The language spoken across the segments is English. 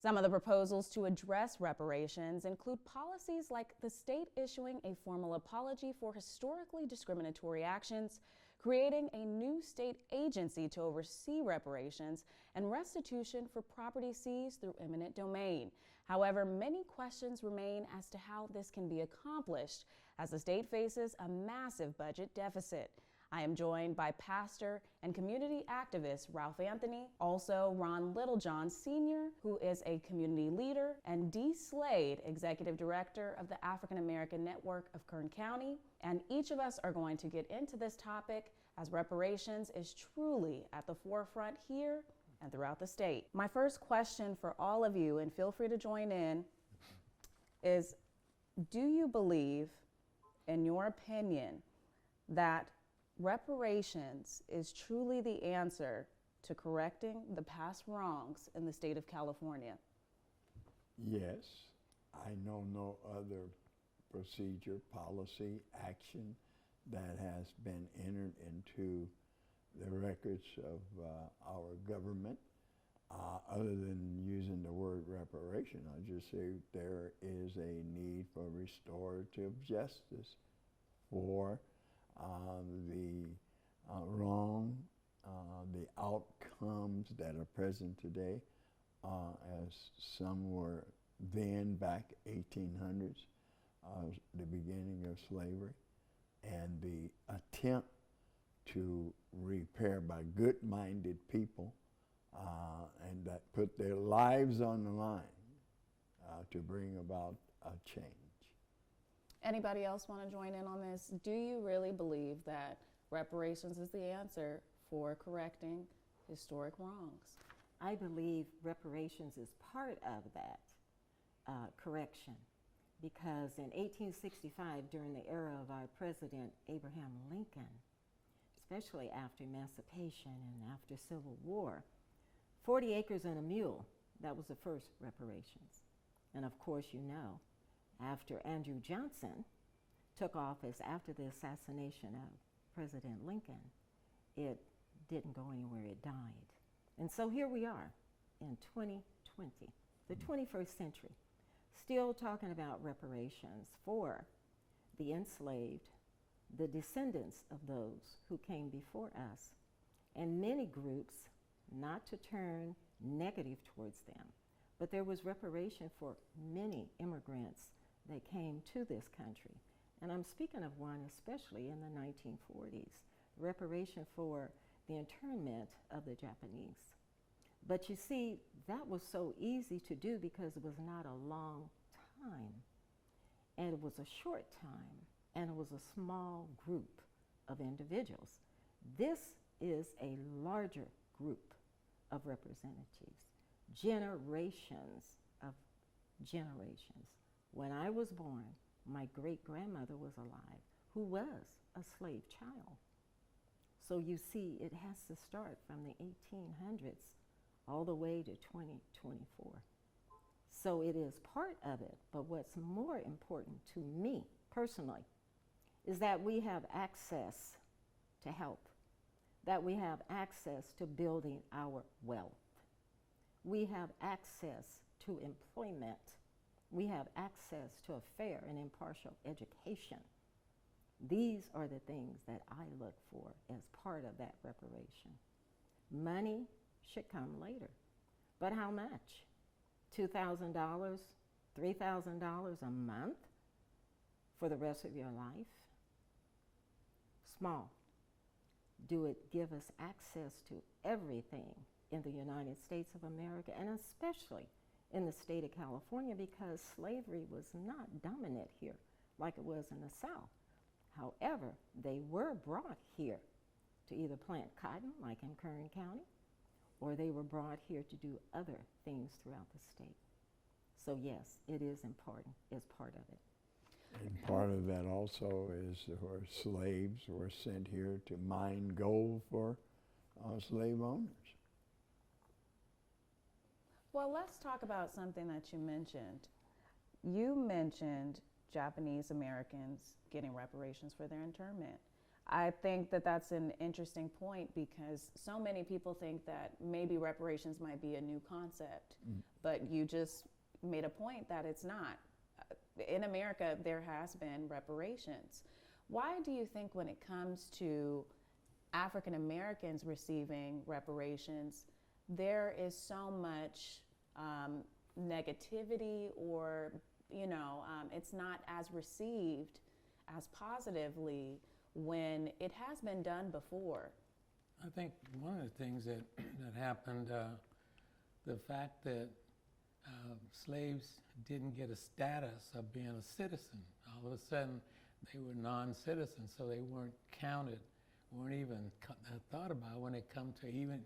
Some of the proposals to address reparations include policies like the state issuing a formal apology for historically discriminatory actions, creating a new state agency to oversee reparations, and restitution for property seized through eminent domain. However, many questions remain as to how this can be accomplished, as the state faces a massive budget deficit. I am joined by pastor and community activist Ralph Anthony, also Ron Littlejohn Sr., who is a community leader, and Dee Slade, executive director of the African American Network of Kern County. And each of us are going to get into this topic as reparations is truly at the forefront here and throughout the state. My first question for all of you, and feel free to join in, is do you believe, in your opinion, that reparations is truly the answer to correcting the past wrongs in the state of California? Yes, I know no other procedure, policy, action that has been entered into the records of our government other than using the word reparation. I'll just say there is a need for restorative justice for the wrong, the outcomes that are present today, as some were then back 1800s, the beginning of slavery, and the attempt to repair by good-minded people and that put their lives on the line to bring about a change. Anybody else want to join in on this? Do you really believe that reparations is the answer for correcting historic wrongs? I believe reparations is part of that correction, because in 1865, during the era of our President Abraham Lincoln, especially after emancipation and after Civil War, 40 acres and a mule, that was the first reparations. And of course, you know, after Andrew Johnson took office after the assassination of President Lincoln, it didn't go anywhere, it died. And so here we are in 2020, the 21st century, still talking about reparations for the enslaved, the descendants of those who came before us, and many groups, not to turn negative towards them, but there was reparation for many immigrants that came to this country. And I'm speaking of one especially in the 1940s, reparation for the internment of the Japanese. But you see, that was so easy to do because it was not a long time, and it was a short time, and it was a small group of individuals. This is a larger group of representatives, generations of generations. When I was born, my great-grandmother was alive, who was a slave child. So you see, it has to start from the 1800s all the way to 2024. So it is part of it, but what's more important to me personally is that we have access to help, that we have access to building our wealth. We have access to employment. We have access to a fair and impartial education. These are the things that I look for as part of that reparation. Money should come later, but how much? $2,000, $3,000 a month for the rest of your life? Small. Do it give us access to everything in the United States of America, and especially in the state of California, because slavery was not dominant here like it was in the South. However, they were brought here to either plant cotton, like in Kern County, or they were brought here to do other things throughout the state. So yes, it is important, it's part of it. And part of that also is where slaves were sent here to mine gold for slave owners. Well, let's talk about something that you mentioned. You mentioned Japanese Americans getting reparations for their internment. I think that that's an interesting point because so many people think that maybe reparations might be a new concept, but you just made a point that it's not. In America, there has been reparations. Why do you think when it comes to African Americans receiving reparations, there is so much negativity, or it's not as received as positively when it has been done before? I think one of the things that happened, the fact that slaves didn't get a status of being a citizen. All of a sudden, they were non-citizens, so they weren't counted, weren't even thought about when it come to even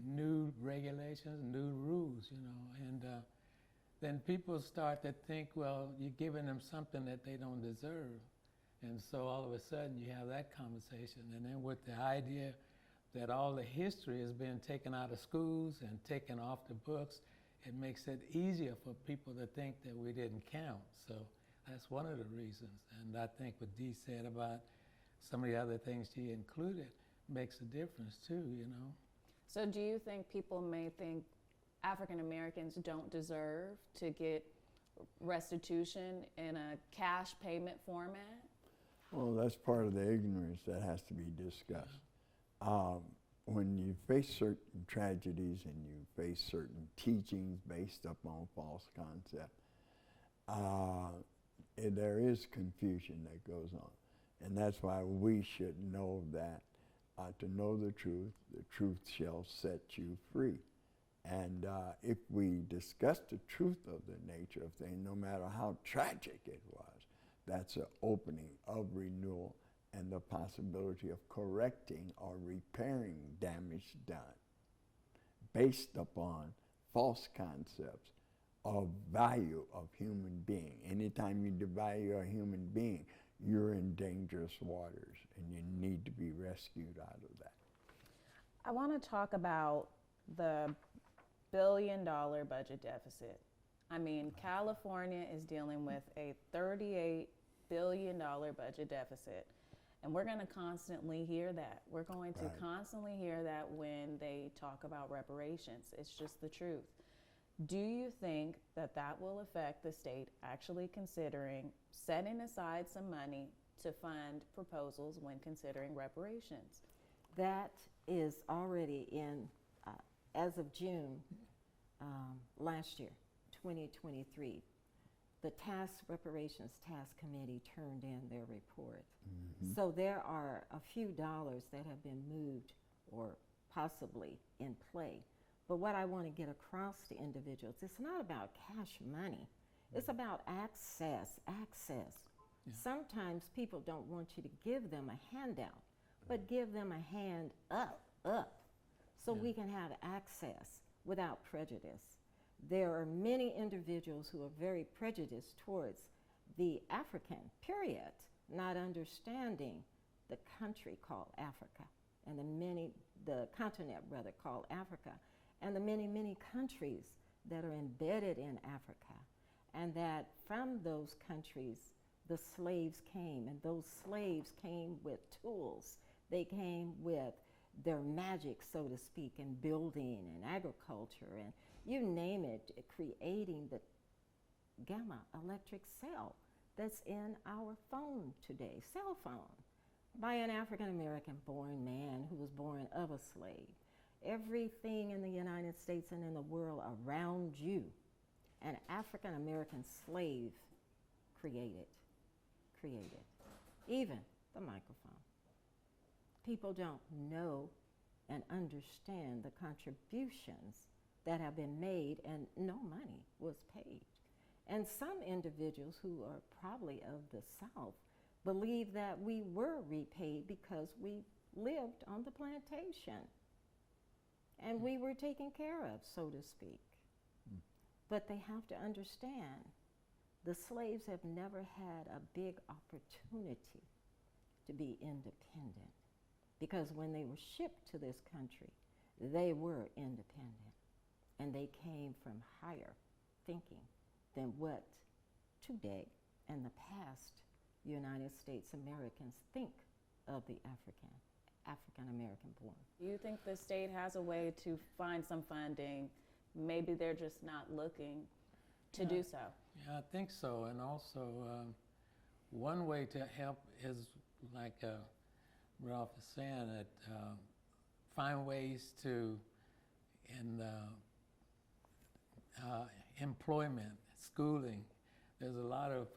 new regulations, new rules, and then people start to think, well, you're giving them something that they don't deserve. And so all of a sudden you have that conversation. And then with the idea that all the history has been taken out of schools and taken off the books, it makes it easier for people to think that we didn't count. So that's one of the reasons. And I think what Dee said about some of the other things she included makes a difference too, So do you think people may think African Americans don't deserve to get restitution in a cash payment format? Well, that's part of the ignorance that has to be discussed. When you face certain tragedies and you face certain teachings based upon false concept, there is confusion that goes on. And that's why we should know that to know the truth shall set you free. And if we discuss the truth of the nature of things, no matter how tragic it was, that's an opening of renewal and the possibility of correcting or repairing damage done based upon false concepts of value of human being. Anytime you devalue a human being, you're in dangerous waters and you need to be rescued out of that. I want to talk about the billion-dollar budget deficit. I mean, California is dealing with a $38 billion budget deficit. And we're going to constantly hear that. We're going to constantly hear that when they talk about reparations. It's just the truth. Do you think that that will affect the state actually considering setting aside some money to fund proposals when considering reparations? That is already in, as of June last year, 2023, the Reparations Task Committee turned in their report. So there are a few dollars that have been moved or possibly in play. But what I want to get across to individuals, it's not about cash money. It's about access. Yeah. Sometimes people don't want you to give them a handout, but give them a hand up, so we can have access without prejudice. There are many individuals who are very prejudiced towards the African, period, not understanding the country called Africa and the continent rather called Africa, and the many countries that are embedded in Africa, and that from those countries the slaves came, and those slaves came with tools. They came with their magic, so to speak, in building and agriculture and you name it, creating the gamma electric cell that's in our phone today, cell phone, by an African American born man who was born of a slave. Everything in the United States and in the world around you, an African American slave created. Even the microphone. People don't know and understand the contributions that have been made, and no money was paid. And some individuals who are probably of the South believe that we were repaid because we lived on the plantation and we were taken care of, so to speak. But they have to understand the slaves have never had a big opportunity to be independent, because when they were shipped to this country, they were independent. And they came from higher thinking than what today and the past United States Americans think of the African American born. Do you think the state has a way to find some funding? Maybe they're just not looking to do so. Yeah, I think so. And also, one way to help is like Ralph is saying, that find ways to, in employment, schooling. There's a lot of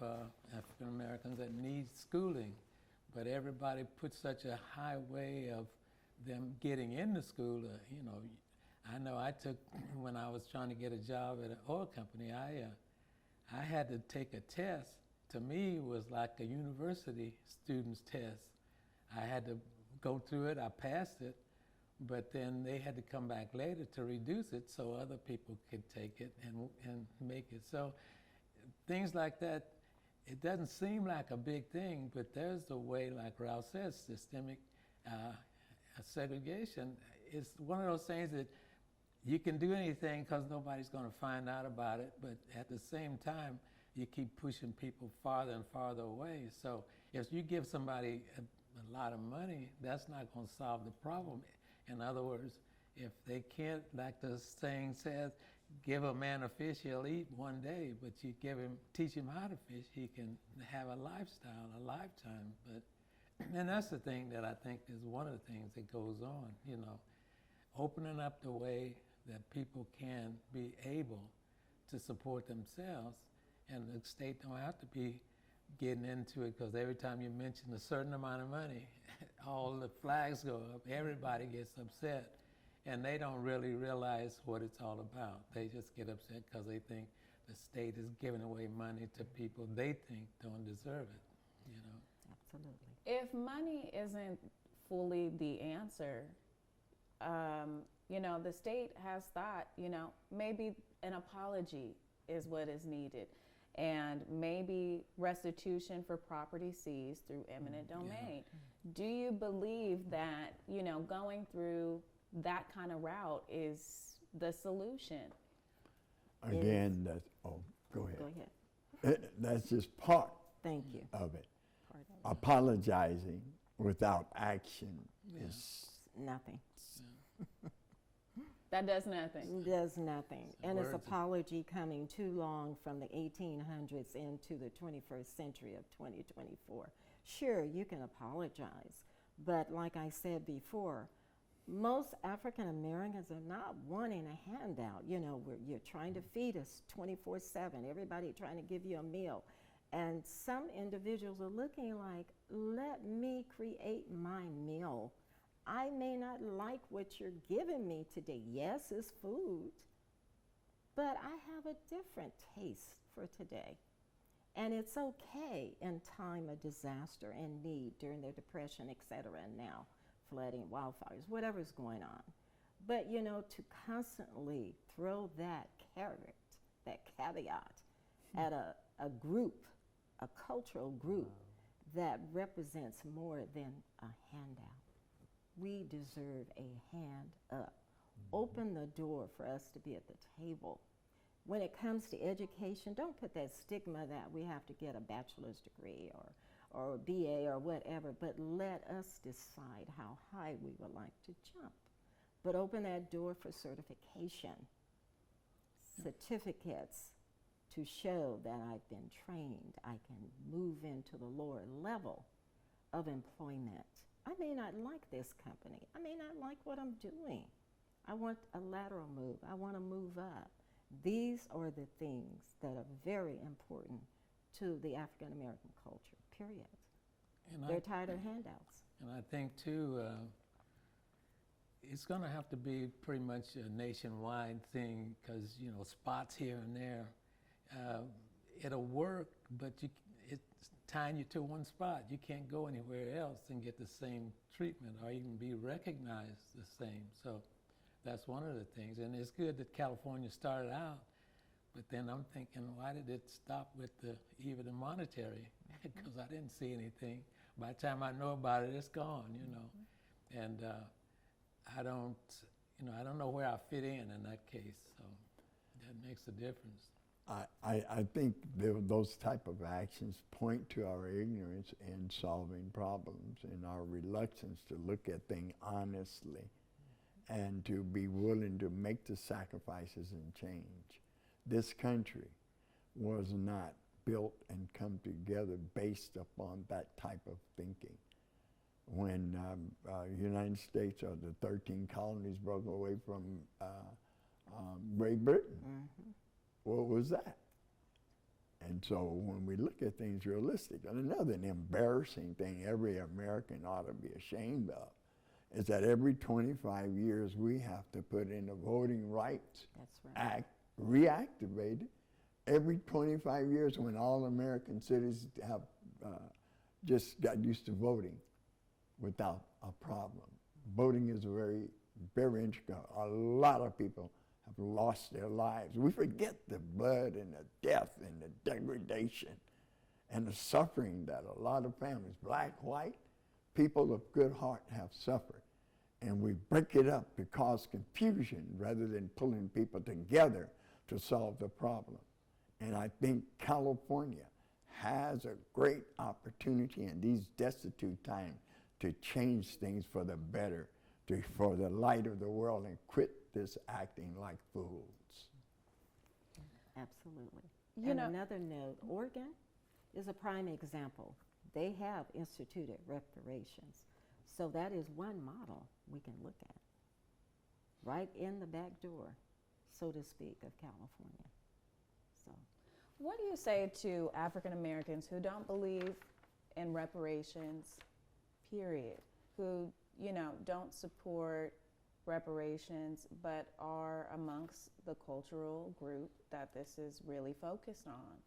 African Americans that need schooling, but everybody puts such a high way of them getting into school. I know I took, when I was trying to get a job at an oil company, I had to take a test. To me, it was like a university student's test. I had to go through it, I passed it, but then they had to come back later to reduce it so other people could take it and make it. So things like that, it doesn't seem like a big thing, but there's a way, like Ralph says, systemic segregation. It's one of those things that you can do anything because nobody's going to find out about it, but at the same time, you keep pushing people farther and farther away. So if you give somebody a lot of money, that's not going to solve the problem. In other words, if they can't, like the saying says, give a man a fish, he'll eat one day, but you teach him how to fish, he can have a lifestyle, a lifetime. And that's the thing that I think is one of the things that goes on, opening up the way that people can be able to support themselves, and the state don't have to be getting into it, because every time you mention a certain amount of money, all the flags go up, everybody gets upset, and they don't really realize what it's all about. They just get upset because they think the state is giving away money to people they think don't deserve it, Absolutely. If money isn't fully the answer, the state has thought, maybe an apology is what is needed, and maybe restitution for property seized through eminent domain. Do you believe that, going through that kind of route is the solution? Again, go ahead. Go ahead. That's just part Thank you. of it. Part of it. Apologizing without action is Nothing. That does nothing. Does nothing. And it's Words. apology coming too long from the 1800s into the 21st century of 2024. Sure, you can apologize, but like I said before, most African Americans are not wanting a handout. You're trying to feed us 24/7, everybody trying to give you a meal. And some individuals are looking like, let me create my meal. I may not like what you're giving me today. Yes, it's food, but I have a different taste for today. And it's okay in time of disaster and need, during the Depression, et cetera, and now flooding, wildfires, whatever's going on. But, to constantly throw that carrot, that caveat at a group, a cultural group that represents more than a handout. We deserve a hand up. Open the door for us to be at the table. When it comes to education, don't put that stigma that we have to get a bachelor's degree or a BA or whatever, but let us decide how high we would like to jump. But open that door for certification, certificates to show that I've been trained. I can move into the lower level of employment. I may not like this company. I may not like what I'm doing. I want a lateral move. I want to move up. These are the things that are very important to the African American culture, period. And They're tired of handouts. And I think, too, it's going to have to be pretty much a nationwide thing, because, spots here and there. It'll work, but it's tying you to one spot. You can't go anywhere else and get the same treatment or even be recognized the same. So that's one of the things. And it's good that California started out, but then I'm thinking, why did it stop with even the monetary? Because I didn't see anything. By the time I know about it, it's gone, And I don't know where I fit in that case. So that makes a difference. I think those type of actions point to our ignorance in solving problems and our reluctance to look at things honestly and to be willing to make the sacrifices and change. This country was not built and come together based upon that type of thinking. When United States or the 13 colonies broke away from Great Britain, what was that? And so when we look at things realistic, and another embarrassing thing every American ought to be ashamed of is that every 25 years we have to put in a Voting Rights Act reactivated. Every 25 years when all American citizens have just got used to voting without a problem. Voting is very, very integral. A lot of people have lost their lives. We forget the blood and the death and the degradation and the suffering that a lot of families, black, white, people of good heart have suffered. And we break it up to cause confusion rather than pulling people together to solve the problem. And I think California has a great opportunity in these destitute times to change things for the better, for the light of the world, and quit this acting like fools. Absolutely. You And know- another note, Oregon is a prime example. They have instituted reparations. So that is one model we can look at, right in the back door, so to speak, of California. So, What do you say to African Americans who don't believe in reparations, period, who, you know, don't support reparations, but are amongst the cultural group that this is really focused on?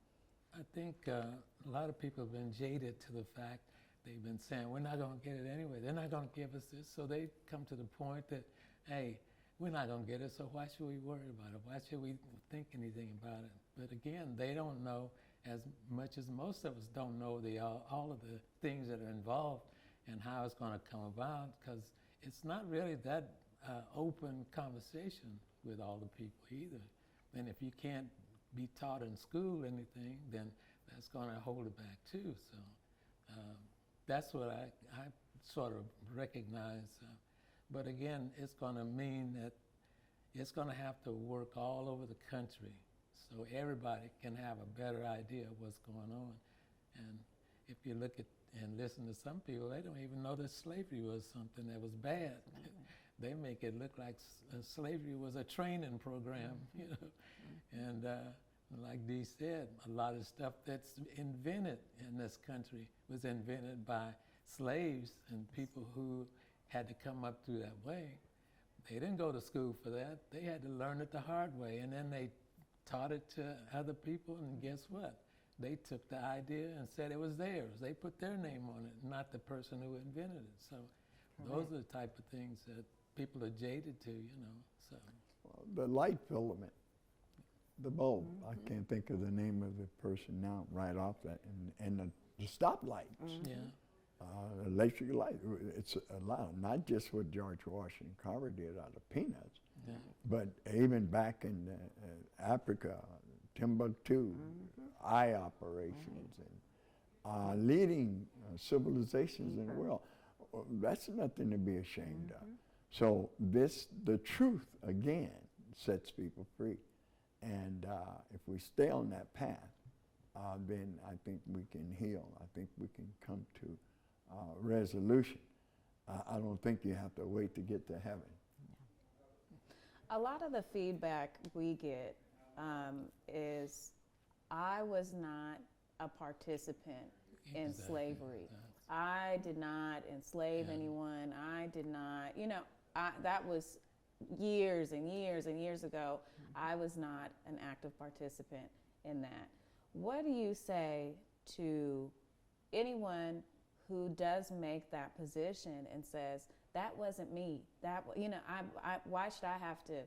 I think a lot of people have been jaded to the fact they've been saying, we're not going to get it anyway. They're not going to give us this. So they come to the point that, hey, we're not going to get it, so why should we worry about it? Why should we think anything about it? But again, they don't know as much as most of us don't know all of the things that are involved and how it's going to come about, because it's not really that open conversation with all the people either. And if you can't be taught in school anything, then that's going to hold it back too. So that's what I sort of recognize. But again, it's going to mean that it's going to have to work all over the country so everybody can have a better idea of what's going on. And if you look at and listen to some people, they don't even know that slavery was something that was bad. They make it look like slavery was a training program, you know. And like Dee said, a lot of stuff that's invented in this country was invented by slaves and people who had to come up through that way. They didn't go to school for that. They had to learn it the hard way, and then they taught it to other people, and guess what? They took the idea and said it was theirs. They put their name on it, not the person who invented it. So those are the type of things that people are jaded to, you know. So Well, the light filament, the bulb, I can't think of the name of the person now right off that, and the stoplight. yeah, Electric light, it's a lot, not just what George Washington Carver did out of peanuts, yeah. but even back in Africa, Timbuktu, eye operations, and leading civilizations in the world. That's nothing to be ashamed of. So the truth, again, sets people free. And if we stay on that path, then I think we can heal. I think we can come to resolution. I don't think you have to wait to get to heaven. A lot of the feedback we get is, I was not a participant in Exactly. slavery. I did not enslave Yeah. anyone. I did not, you know, that was years and years and years ago. I was not an active participant in that. What do you say to anyone who does make that position and says, that wasn't me, you know, why should I have to,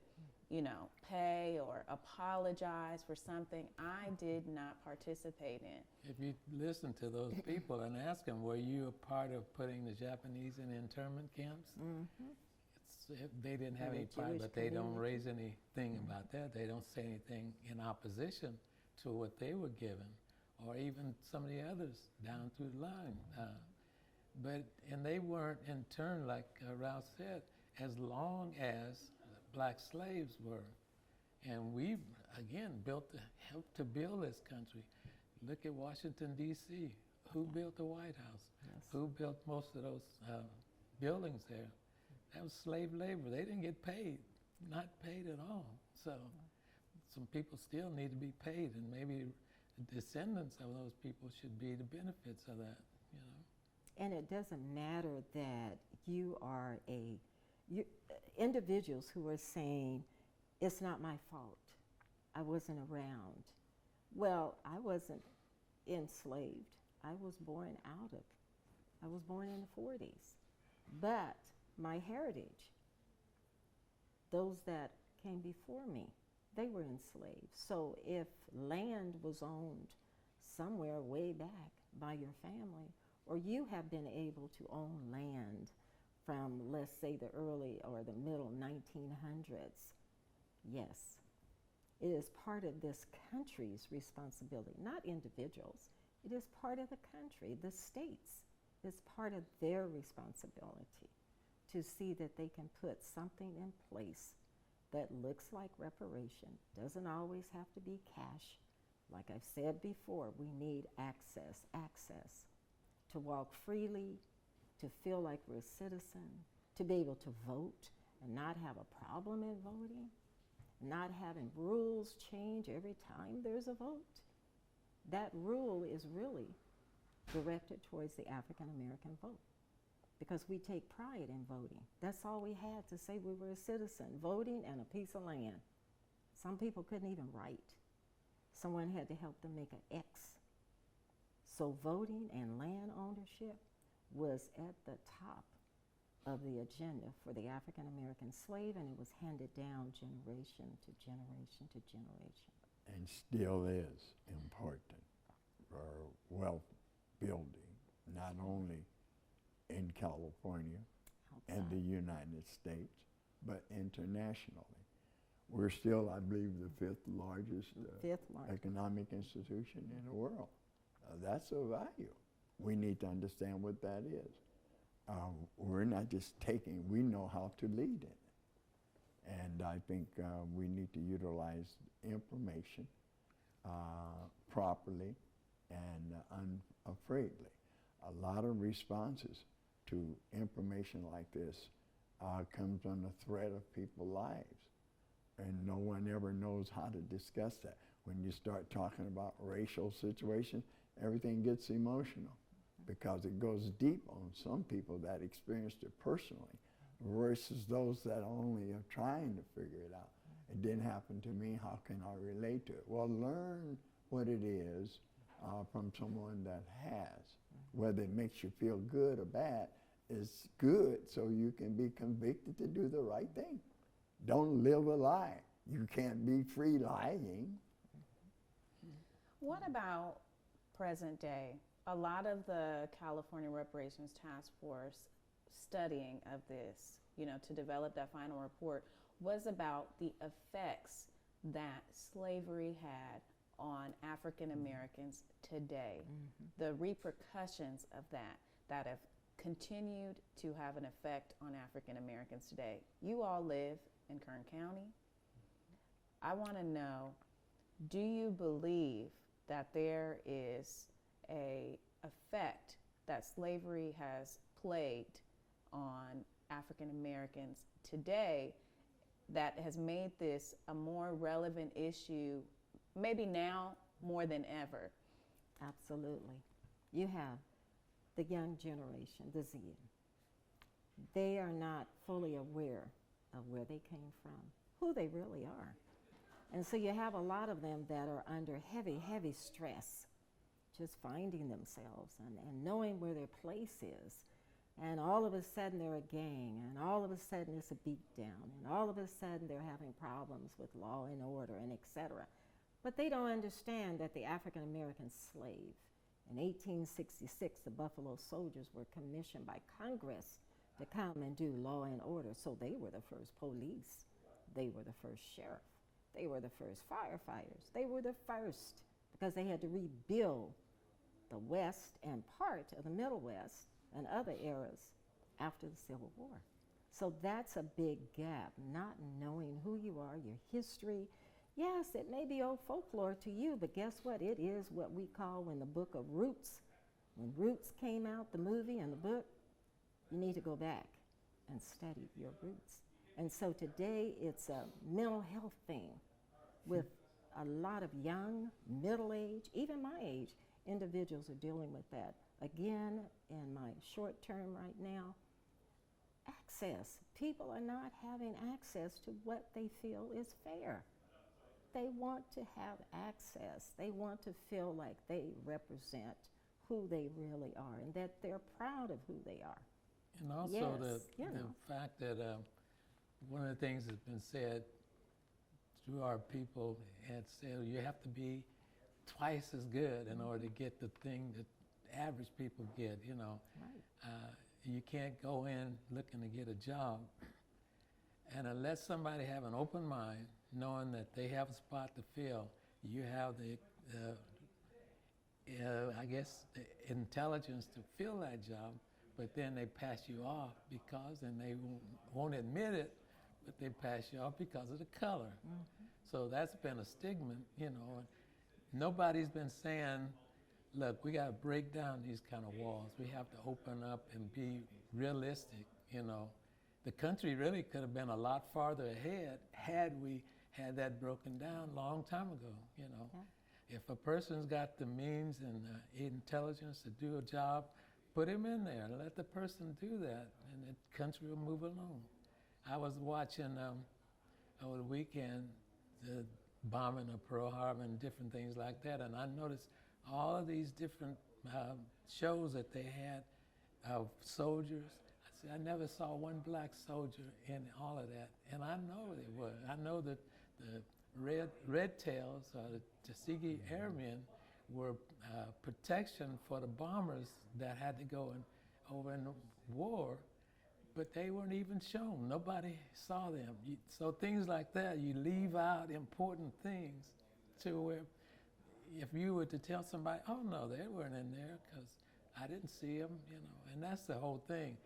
you know, pay or apologize for something I did not participate in? If you listen to those people and ask them, were you a part of putting the Japanese in internment camps? They didn't have Or the any part, Jewish but they don't community. raise anything about that. They don't say anything in opposition. to what they were given, or even some of the others down through the line. And they weren't in turn, like Ralph said, as long as black slaves were. And we, again, helped to build this country. Look at Washington, D.C. Who built the White House? Yes. Who built most of those buildings there? That was slave labor. They didn't get paid, not paid at all. So some people still need to be paid, and maybe the descendants of those people should be the benefits of that, you know. And it doesn't matter that you are individuals who are saying, it's not my fault, I wasn't around. Well, I wasn't enslaved. I was born in the 40s. But my heritage, those that came before me, they were enslaved. So if land was owned somewhere way back by your family, or you have been able to own land from, let's say, the early or the middle 1900s, yes, it is part of this country's responsibility, not individuals. It is part of the country, the states. It's part of their responsibility to see that they can put something in place that looks like reparation. Doesn't always have to be cash. Like I've said before, we need access to walk freely, to feel like we're a citizen, to be able to vote and not have a problem in voting, not having rules change every time there's a vote. That rule is really directed towards the African American vote, because we take pride in voting. That's all we had to say we were a citizen, voting and a piece of land. Some people couldn't even write. Someone had to help them make an X. So voting and land ownership was at the top of the agenda for the African American slave, and it was handed down generation to generation to generation. And still is important for wealth building, not only in California and the United States, but internationally. We're still, I believe, the fifth largest economic institution in the world. That's a value. We need to understand what that is. We're not just taking, we know how to lead it. And I think we need to utilize information properly and unafraidly. A lot of responses to information like this comes under threat of people's lives. And no one ever knows how to discuss that. When you start talking about racial situations, everything gets emotional because it goes deep on some people that experienced it personally versus those that only are trying to figure it out. It didn't happen to me, how can I relate to it? Well, learn what it is from someone that has. Whether it makes you feel good or bad is good, so you can be convicted to do the right thing. Don't live a lie. You can't be free lying. What about present day? A lot of the California Reparations Task Force studying of this, to develop that final report, was about the effects that slavery had on African Americans today, the repercussions of that have continued to have an effect on African Americans today. You all live in Kern County. I want to know, do you believe that there is a effect that slavery has plagued on African Americans today that has made this a more relevant issue, maybe now more than ever? Absolutely. You have the young generation, the Z. They are not fully aware of where they came from, who they really are. And so you have a lot of them that are under heavy, heavy stress, just finding themselves and knowing where their place is. And all of a sudden they're a gang, and all of a sudden it's a beat down, and all of a sudden they're having problems with law and order and etc. But they don't understand that the African American slave, in 1866, the Buffalo Soldiers were commissioned by Congress to come and do law and order. So they were the first police. They were the first sheriff. They were the first firefighters. They were the first because they had to rebuild the West and part of the Middle West and other eras after the Civil War. So that's a big gap, not knowing who you are, your history. Yes, it may be old folklore to you, but guess what? It is what we call in the book of Roots. When Roots came out, the movie and the book, you need to go back and study your roots. And so today it's a mental health thing with a lot of young, middle-aged, even my age, individuals are dealing with that. Again, in my short term right now, access. People are not having access to what they feel is fair. They want to have access. They want to feel like they represent who they really are and that they're proud of who they are. And also Yes, you the know. fact that one of the things that's been said through our people had said you have to be twice as good in order to get the thing that average people get, you know. Right. You can't go in looking to get a job. And unless somebody have an open mind, knowing that they have a spot to fill, you have the I guess, the intelligence to fill that job, but then they pass you off because, and they won't admit it, but they pass you off because of the color. So that's been a stigma, you know. Nobody's been saying, look, we got to break down these kind of walls. We have to open up and be realistic, you know. The country really could have been a lot farther ahead had we had that broken down a long time ago, you know. Yeah. If a person's got the means and intelligence to do a job, put him in there. Let the person do that, and the country will move along. I was watching over the weekend the bombing of Pearl Harbor and different things like that, and I noticed all of these different shows that they had of soldiers. I said, I never saw one black soldier in all of that, and I know they were. I know that the Red Tails, the Tuskegee Airmen, were protection for the bombers that had to go over in the war, but they weren't even shown. Nobody saw them. So things like that, you leave out important things to where if you were to tell somebody, oh no, they weren't in there because I didn't see them, you know, and that's the whole thing.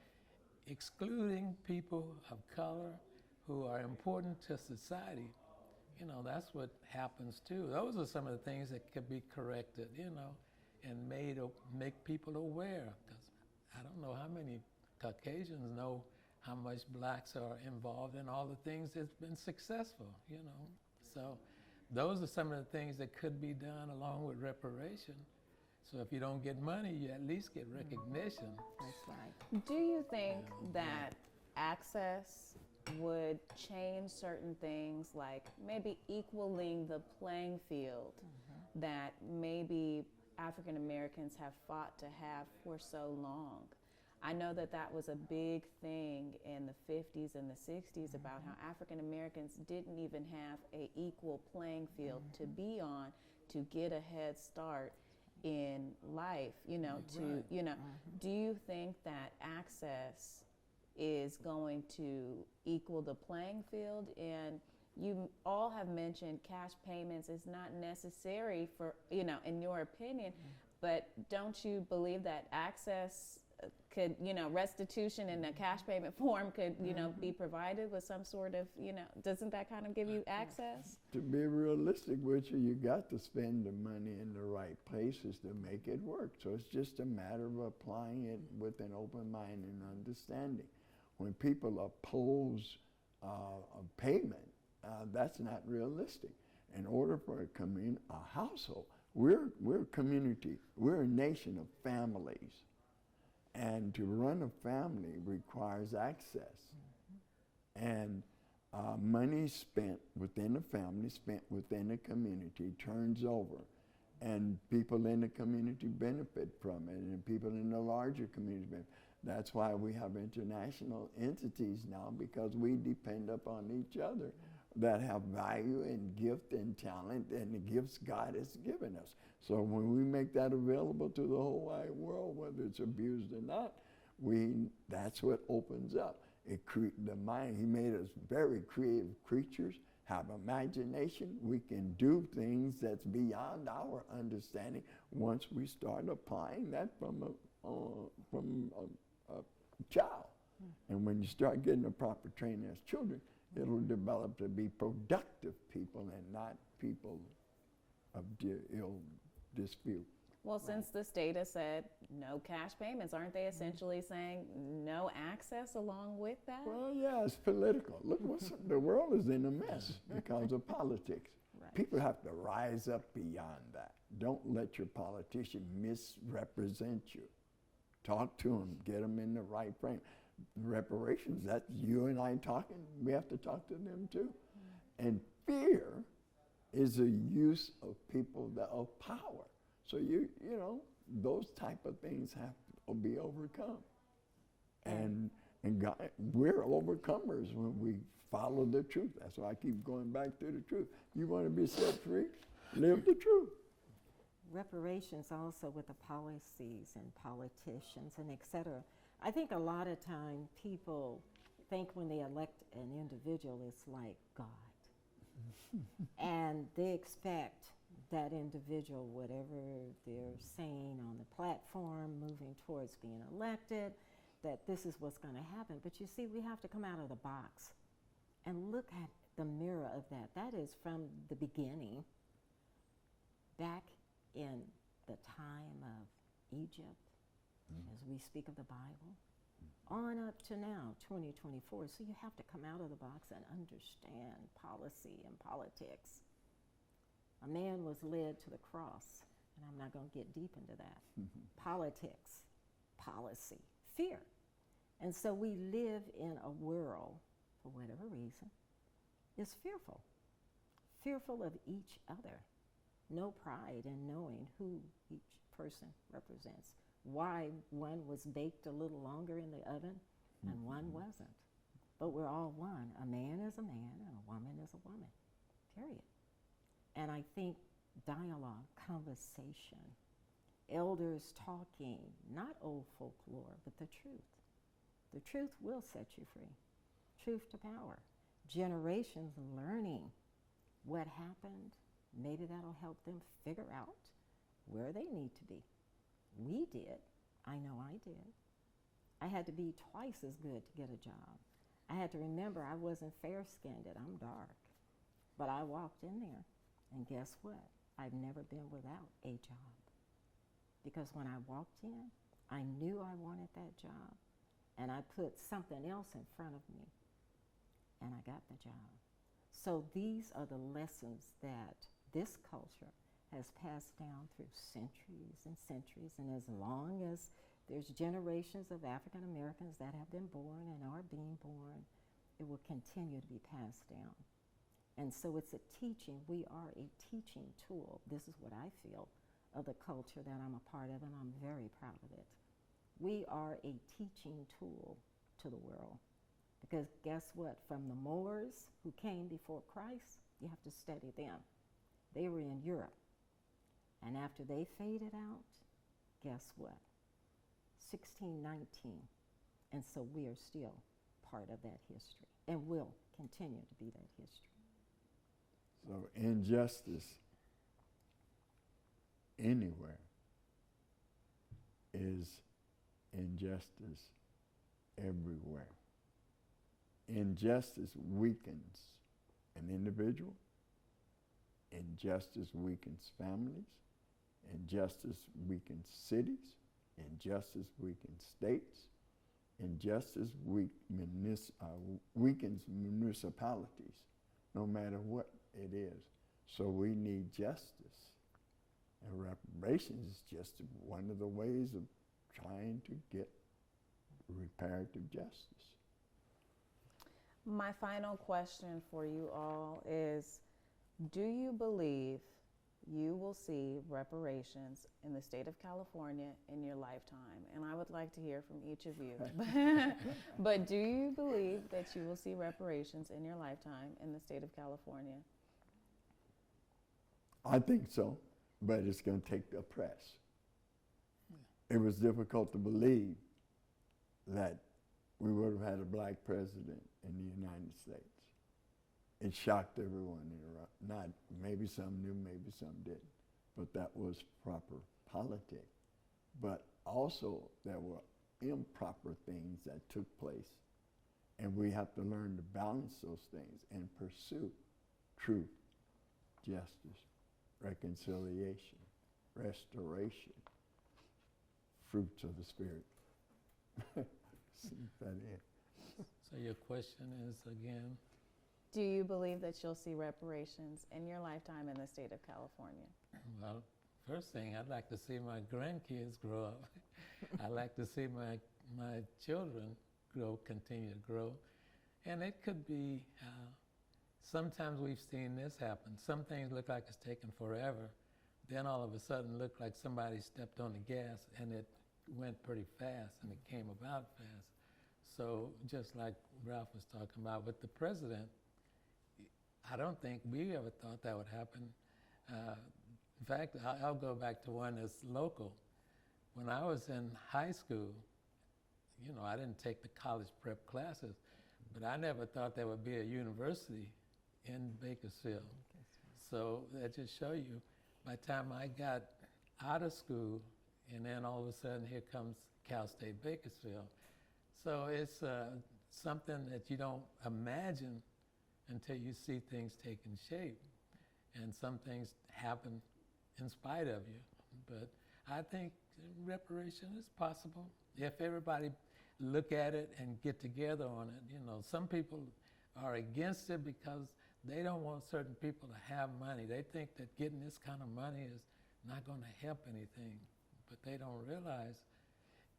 Excluding people of color who are important to society, you know, that's what happens too. Those are some of the things that could be corrected, you know, and make people aware. Because I don't know how many Caucasians know how much blacks are involved in all the things that's been successful, you know. So those are some of the things that could be done along with reparation. So if you don't get money, you at least get recognition. That's right. Do you think that access would change certain things, like maybe equaling the playing field that maybe African Americans have fought to have for so long? I know that that was a big thing in the 50s and the 60s about how African Americans didn't even have an equal playing field to be on to get a head start in life, you know, Right. you know. Do you think that access is going to equal the playing field? And you all have mentioned cash payments is not necessary for, you know, in your opinion, but don't you believe that access could, you know, restitution in a cash payment form could, you know, be provided with some sort of, you know, doesn't that kind of give you access? To be realistic with you, you got to spend the money in the right places to make it work. So it's just a matter of applying it with an open mind and understanding. When people oppose a payment, that's not realistic. In order for a household, we're a community, we're a nation of families. And to run a family requires access. And money spent within a family, spent within a community, turns over. And people in the community benefit from it, and people in the larger community benefit. That's why we have international entities now, because we depend upon each other that have value and gift and talent and the gifts God has given us. So when we make that available to the whole wide world, whether it's abused or not, that's what opens up. The mind, He made us very creative creatures, have imagination, we can do things that's beyond our understanding once we start applying that from a child. And when you start getting the proper training as children, it'll develop to be productive people and not people of ill dispute. Well, since the state has said no cash payments, aren't they essentially saying no access along with that? Well, yeah, it's political. Look, the world is in a mess because of politics. Right. People have to rise up beyond that. Don't let your politician misrepresent you. Talk to them, get them in the right frame. Reparations, that's you and I talking. We have to talk to them too. And fear is a use of people that of power. So you know, those type of things have to be overcome. And God, we're overcomers when we follow the truth. That's why I keep going back to the truth. You want to be set free? Live the truth. Reparations also with the policies and politicians and et cetera. I think a lot of time people think when they elect an individual, it's like God. And they expect that individual, whatever they're saying on the platform, moving towards being elected, that this is what's going to happen. But you see, we have to come out of the box and look at the mirror of that. That is from the beginning, back in the time of Egypt, as we speak of the Bible, on up to now, 2024. So you have to come out of the box and understand policy and politics. A man was led to the cross, and I'm not going to get deep into that. Politics, policy, fear. And so we live in a world, for whatever reason, is fearful. Fearful of each other. No pride in knowing who each person represents. Why one was baked a little longer in the oven and one wasn't. But we're all one. A man is a man and a woman is a woman, period. And I think dialogue, conversation, elders talking, not old folklore, but the truth. The truth will set you free. Truth to power. Generations learning what happened. Maybe that'll help them figure out where they need to be. We did. I know I did. I had to be twice as good to get a job. I had to remember I wasn't fair-skinned, I'm dark. But I walked in there, and guess what? I've never been without a job. Because when I walked in, I knew I wanted that job, and I put something else in front of me, and I got the job. So these are the lessons that this culture has passed down through centuries and centuries, and as long as there's generations of African Americans that have been born and are being born, it will continue to be passed down. And so it's a teaching, we are a teaching tool. This is what I feel of the culture that I'm a part of, and I'm very proud of it. We are a teaching tool to the world. Because guess what? From the Moors who came before Christ, you have to study them. They were in Europe. And after they faded out, guess what? 1619. And so we are still part of that history and will continue to be that history. So injustice anywhere is injustice everywhere. Injustice weakens an individual. Injustice weakens families. Injustice weakens cities. Injustice weakens states. Injustice weakens municipalities, no matter what it is. So we need justice. And reparations is just one of the ways of trying to get reparative justice. My final question for you all is, do you believe you will see reparations in the state of California in your lifetime? And I would like to hear from each of you. But do you believe that you will see reparations in your lifetime in the state of California? I think so, but it's going to take the press. It was difficult to believe that we would have had a black president in the United States. it shocked everyone. Not maybe some knew, maybe some didn't, but that was proper politics. But also there were improper things that took place, and we have to learn to balance those things and pursue truth, justice, reconciliation, restoration, fruits of the Spirit. Sneak that in. So your question is again? Do you believe that you'll see reparations in your lifetime in the state of California? Well, first thing, I'd like to see my grandkids grow up. I'd like to see my children continue to grow. And it could be, sometimes we've seen this happen. Some things look like it's taken forever. Then all of a sudden look like somebody stepped on the gas and it went pretty fast and it came about fast. So just like Ralph was talking about with the president, I don't think we ever thought that would happen. In fact, I'll go back to one that's local. When I was in high school, you know, I didn't take the college prep classes, but I never thought there would be a university in Bakersfield. So that just shows you, by the time I got out of school, and then all of a sudden here comes Cal State Bakersfield. So it's something that you don't imagine until you see things taking shape. And some things happen in spite of you. But I think reparation is possible if everybody look at it and get together on it. You know, some people are against it because they don't want certain people to have money. They think that getting this kind of money is not going to help anything. But they don't realize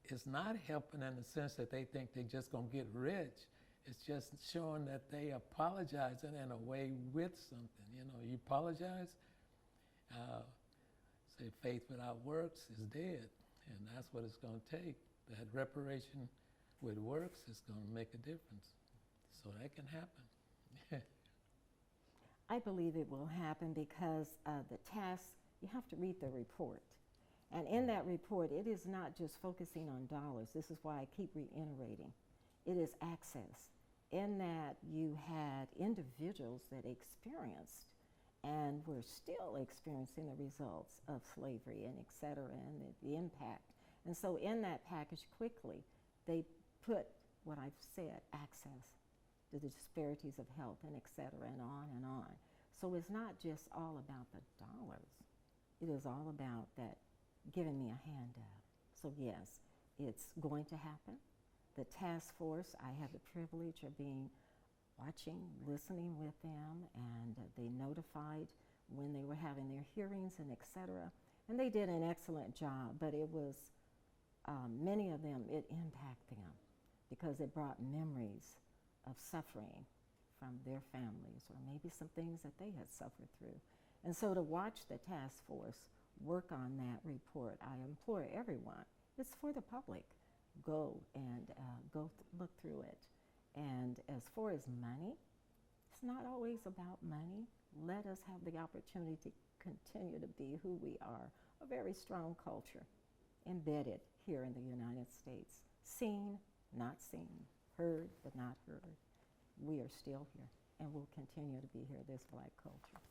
it's not helping in the sense that they think they're just going to get rich. It's just showing that they apologizing in a way with something. You know, you apologize, say faith without works is dead. And that's what it's going to take. That reparation with works is going to make a difference. So that can happen. I believe it will happen because the task, you have to read the report. And in that report, it is not just focusing on dollars. This is why I keep reiterating. It is access. In that you had individuals that experienced and were still experiencing the results of slavery and et cetera, and the impact. And so in that package quickly, they put what I've said, access to the disparities of health and et cetera, and on and on. So it's not just all about the dollars. It is all about that giving me a handout. So yes, it's going to happen. The task force, I have the privilege of watching, listening with them, and they notified when they were having their hearings and et cetera. And they did an excellent job, but it was, many of them, it impacted them because it brought memories of suffering from their families or maybe some things that they had suffered through. And so to watch the task force work on that report, I implore everyone, it's for the public, go and look through it. And as far as money, it's not always about money. Let us have the opportunity to continue to be who we are, a very strong culture embedded here in the United States. Seen, not seen, heard, but not heard. We are still here and will continue to be here, this Black culture.